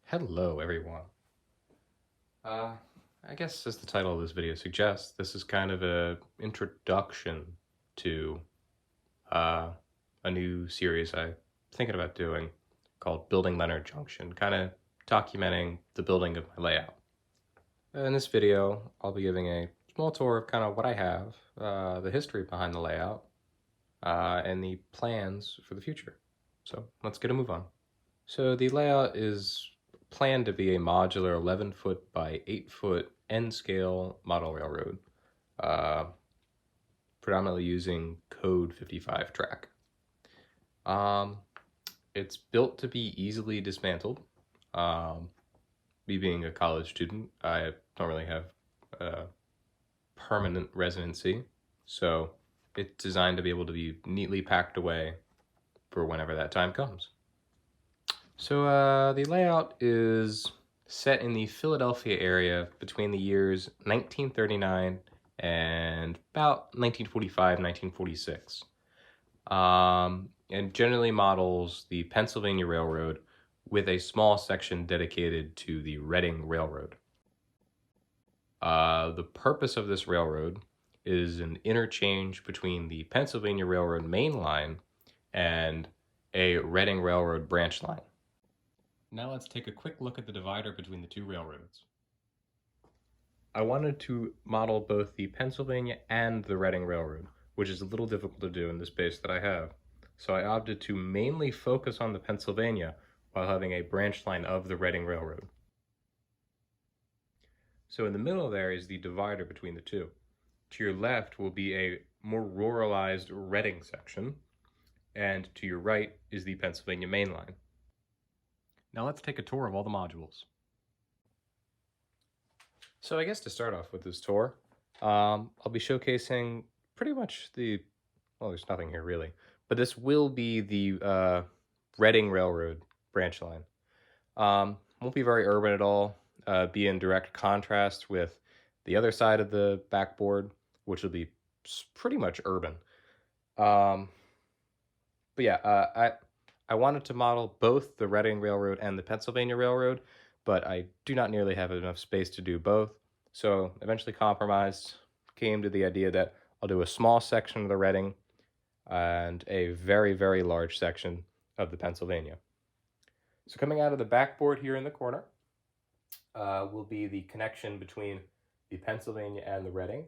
Hello, everyone. I guess as the title of this video suggests, this is kind of a introduction to uh, a new series I'm thinking about doing called Building Leonard Junction, kind of documenting the building of my layout. In this video, I'll be giving a small tour of kind of what I have, the history behind the layout, and the plans for the future. So let's get a move on. So the layout is planned to be a modular 11-foot by 8-foot N-scale model railroad, uh, predominantly using code 55 track. It's built to be easily dismantled. Me being a college student, I don't really have a permanent residency, so it's designed to be able to be neatly packed away for whenever that time comes. So the layout is set in the Philadelphia area between the years 1939 and about 1945, 1946. And generally models the Pennsylvania Railroad with a small section dedicated to the Reading Railroad. The purpose of this railroad is an interchange between the Pennsylvania Railroad main line and a Reading Railroad branch line. Now let's take a quick look at the divider between the two railroads. I wanted to model both the Pennsylvania and the Reading Railroad, which is a little difficult to do in the space that I have. So I opted to mainly focus on the Pennsylvania while having a branch line of the Reading Railroad. So in the middle there is the divider between the two. To your left will be a more ruralized Reading section, and to your right is the Pennsylvania main line. Now let's take a tour of all the modules. So I guess to start off with this tour, I'll be showcasing pretty much well, there's nothing here really, but this will be the Reading Railroad branch line. Won't be very urban at all, be in direct contrast with the other side of the backboard, which will be pretty much urban. But yeah, I wanted to model both the Reading Railroad and the Pennsylvania Railroad, but I do not nearly have enough space to do both. So eventually compromised, came to the idea that I'll do a small section of the Reading and a very, very large section of the Pennsylvania. So coming out of the backboard here in the corner will be the connection between the Pennsylvania and the Reading.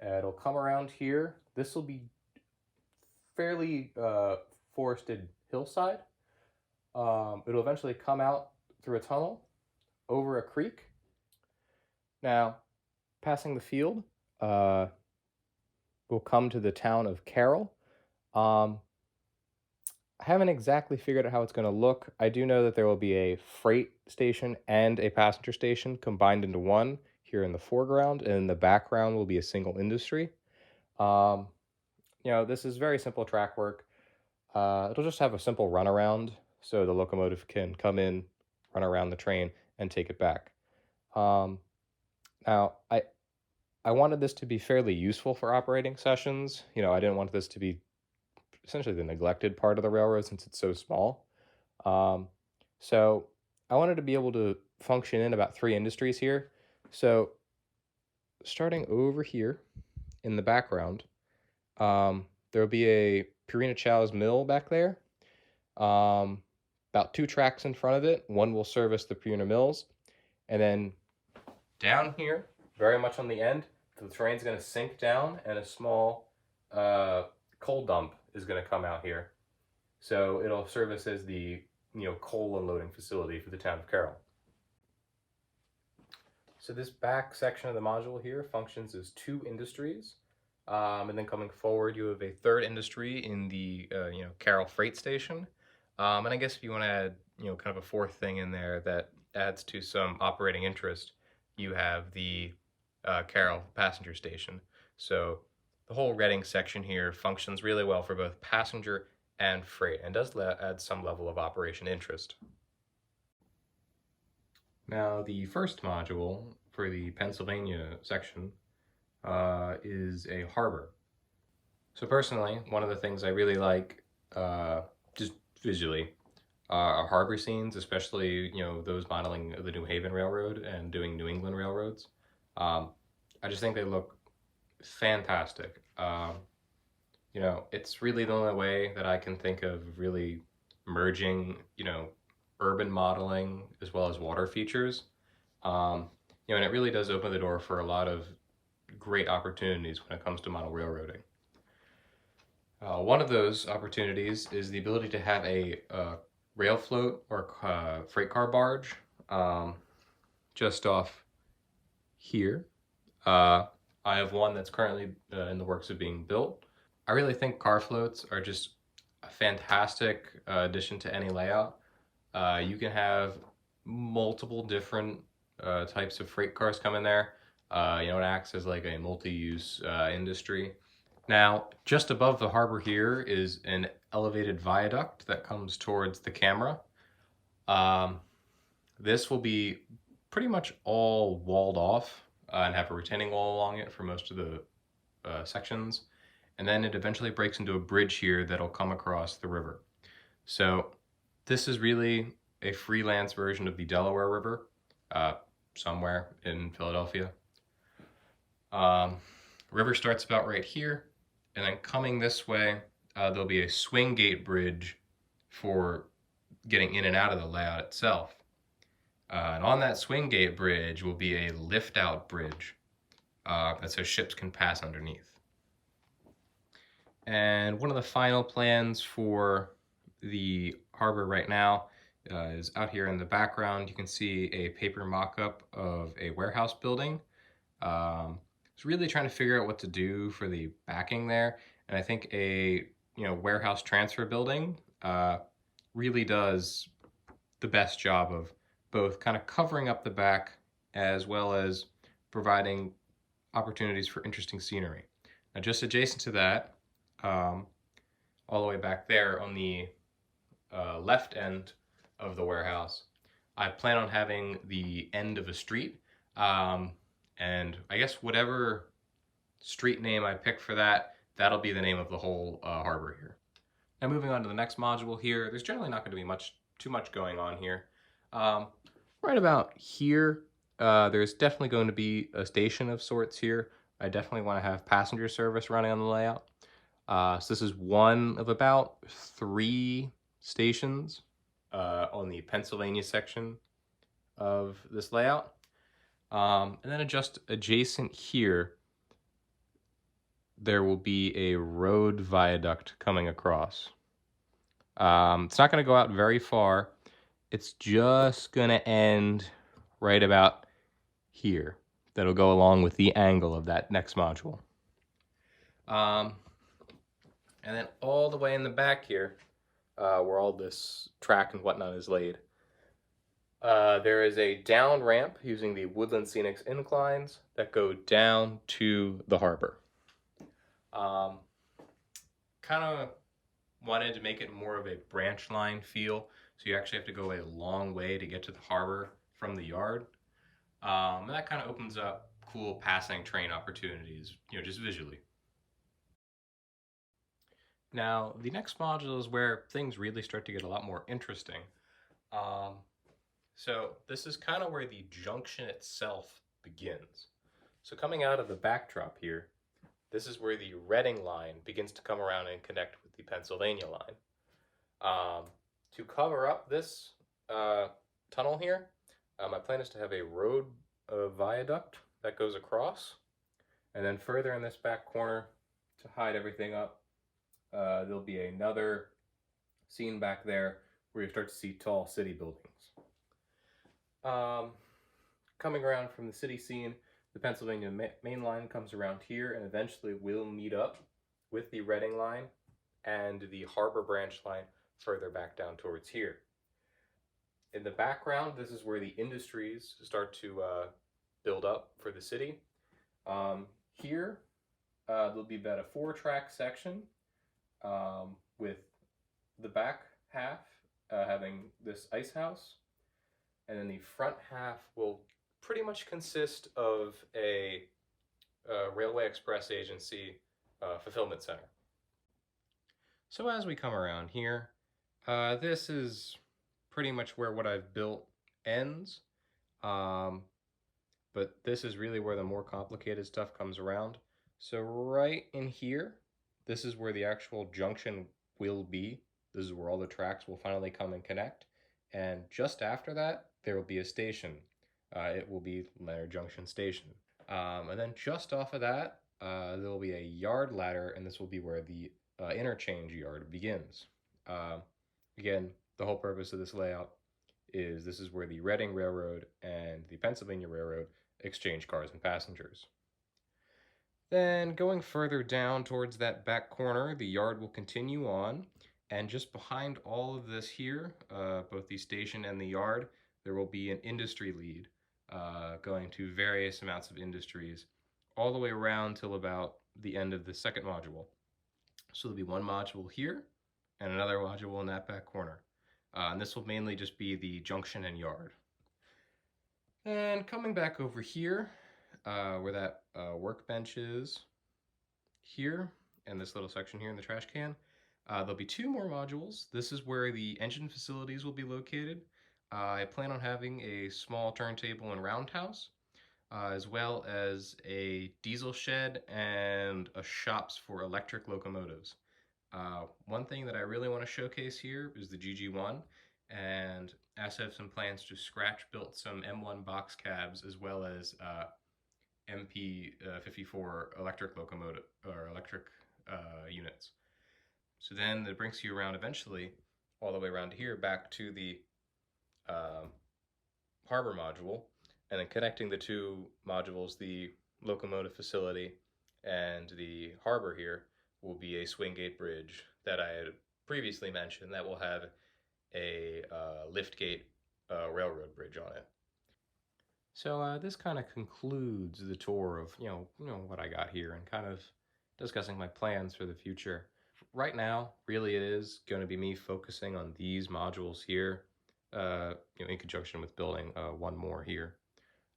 It'll come around here. This will be fairly forested hillside. It'll eventually come out through a tunnel over a creek. Now, passing the field, we'll come to the town of Carroll. I haven't exactly figured out how it's going to look. I do know that there will be a freight station and a passenger station combined into one here in the foreground, and in the background will be a single industry. This is very simple track work. It'll just have a simple runaround, so the locomotive can come in, run around the train, and take it back. Now, I wanted this to be fairly useful for operating sessions. I didn't want this to be essentially the neglected part of the railroad since it's so small. So I wanted to be able to function in about 3 industries here. So starting over here in the background, there will be a Purina Chow's mill back there. About 2 tracks in front of it. One will service the Purina mills. And then down here, very much on the end, the train's going to sink down and a small coal dump is going to come out here. So it'll service as the coal unloading facility for the town of Carroll. So this back section of the module here functions as 2 industries. And then coming forward, you have a 3rd industry in the Carroll Freight Station. And I guess if you want to add kind of a 4th thing in there that adds to some operating interest, you have the Carroll Passenger Station. So the whole Reading section here functions really well for both passenger and freight, and does add some level of operation interest. Now the first module for the Pennsylvania section is a harbor. So personally, one of the things I really like, just visually, harbor scenes, especially, those modeling the New Haven Railroad and doing New England railroads. Um, I just think they look fantastic. It's really the only way that I can think of really merging, urban modeling as well as water features. Um, and it really does open the door for a lot of great opportunities when it comes to model railroading. One of those opportunities is the ability to have a rail float or freight car barge um, just off here. I have one that's currently in the works of being built. I really think car floats are just a fantastic addition to any layout. You can have multiple different types of freight cars come in there. It acts as like a multi-use industry. Now, just above the harbor here is an elevated viaduct that comes towards the camera. Um, this will be pretty much all walled off and have a retaining wall along it for most of the sections. And then it eventually breaks into a bridge here that'll come across the river. So this is really a freelance version of the Delaware River, somewhere in Philadelphia. River starts about right here, and then coming this way, there'll be a swing gate bridge for getting in and out of the layout itself. And on that swing gate bridge will be a lift out bridge, and so ships can pass underneath. And one of the final plans for the harbor right now is out here in the background. You can see a paper mock-up of a warehouse building. It's really trying to figure out what to do for the backing there, and I think a warehouse transfer building really does the best job of both kind of covering up the back as well as providing opportunities for interesting scenery. Now, just adjacent to that, all the way back there on the left end of the warehouse, I plan on having the end of a street. And I guess whatever street name I pick for that, that'll be the name of the whole harbor here. Now moving on to the next module here, there's generally not going to be too much going on here. Right about here, there's definitely going to be a station of sorts here. I definitely want to have passenger service running on the layout. So this is one of about 3 stations on the Pennsylvania section of this layout. And then just adjacent here, there will be a road viaduct coming across. It's not going to go out very far. It's just going to end right about here. That'll go along with the angle of that next module. And then all the way in the back here, where all this track and whatnot is laid, there is a down ramp using the Woodland Scenics inclines that go down to the harbor. Kind of wanted to make it more of a branch line feel, so you actually have to go a long way to get to the harbor from the yard. And that kind of opens up cool passing train opportunities, just visually. Now, the next module is where things really start to get a lot more interesting. So this is kind of where the junction itself begins. So coming out of the backdrop here, this is where the Reading line begins to come around and connect with the Pennsylvania line. To cover up this tunnel here, my plan is to have a road viaduct that goes across, and then further in this back corner, to hide everything up, there'll be another scene back there where you start to see tall city buildings. Coming around from the city scene, the Pennsylvania main line comes around here and eventually will meet up with the Reading line and the Harbor branch line further back down towards here. In the background, this is where the industries start to build up for the city. Here, there'll be about a 4-track section with the back half having this ice house, and then the front half will pretty much consist of a Railway Express Agency fulfillment center. So as we come around here, this is pretty much where what I've built ends. Um, but this is really where the more complicated stuff comes around. So right in here, this is where the actual junction will be. This is where all the tracks will finally come and connect. And just after that, there will be a station. It will be Leonard Junction Station. And then just off of that, there will be a yard ladder, and this will be where the interchange yard begins. Uh, Again, the whole purpose of this layout is this is where the Reading Railroad and the Pennsylvania Railroad exchange cars and passengers. Then going further down towards that back corner, the yard will continue on, and just behind all of this here, both the station and the yard, there will be an industry lead going to various amounts of industries all the way around till about the end of the second module. So there'll be one module here and another module in that back corner. And this will mainly just be the junction and yard. And coming back over here, where that workbench is here, and this little section here in the trash can, there'll be two more modules. This is where the engine facilities will be located. I plan on having a small turntable and roundhouse, as well as a diesel shed and a shops for electric locomotives. One thing that I really want to showcase here is the GG1, and I also have some plans to scratch build some M1 box cabs as well as MP54 electric locomotive or electric units. So then that brings you around eventually all the way around here back to the harbor module, and then connecting the two modules, the locomotive facility and the harbor here, will be a swing gate bridge that I had previously mentioned that will have a lift gate railroad bridge on it. So this kind of concludes the tour of what I got here and kind of discussing my plans for the future. Right now, really it is going to be me focusing on these modules here, in conjunction with building one more here.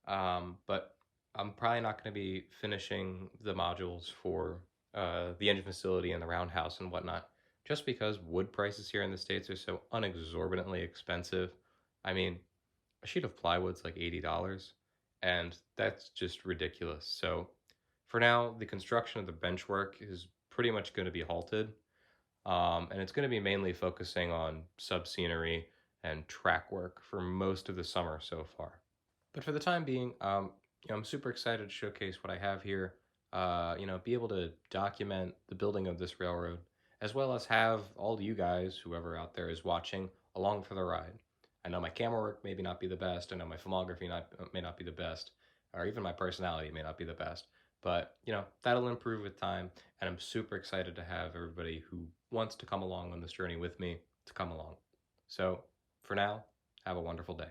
But I'm probably not going to be finishing the modules for the engine facility and the roundhouse and whatnot, just because wood prices here in the States are so unexorbitantly expensive. I mean, a sheet of plywood's like $80, and that's just ridiculous. So for now, the construction of the bench work is pretty much going to be halted, and it's going to be mainly focusing on sub scenery and track work for most of the summer so far. But for the time being, I'm super excited to showcase what I have here. Be able to document the building of this railroad, as well as have all you guys, whoever out there is watching, along for the ride. I know my camera work maybe not be the best. I know my filmography may not be the best, or even my personality may not be the best. But that'll improve with time, and I'm super excited to have everybody who wants to come along on this journey with me to come along. So for now, have a wonderful day.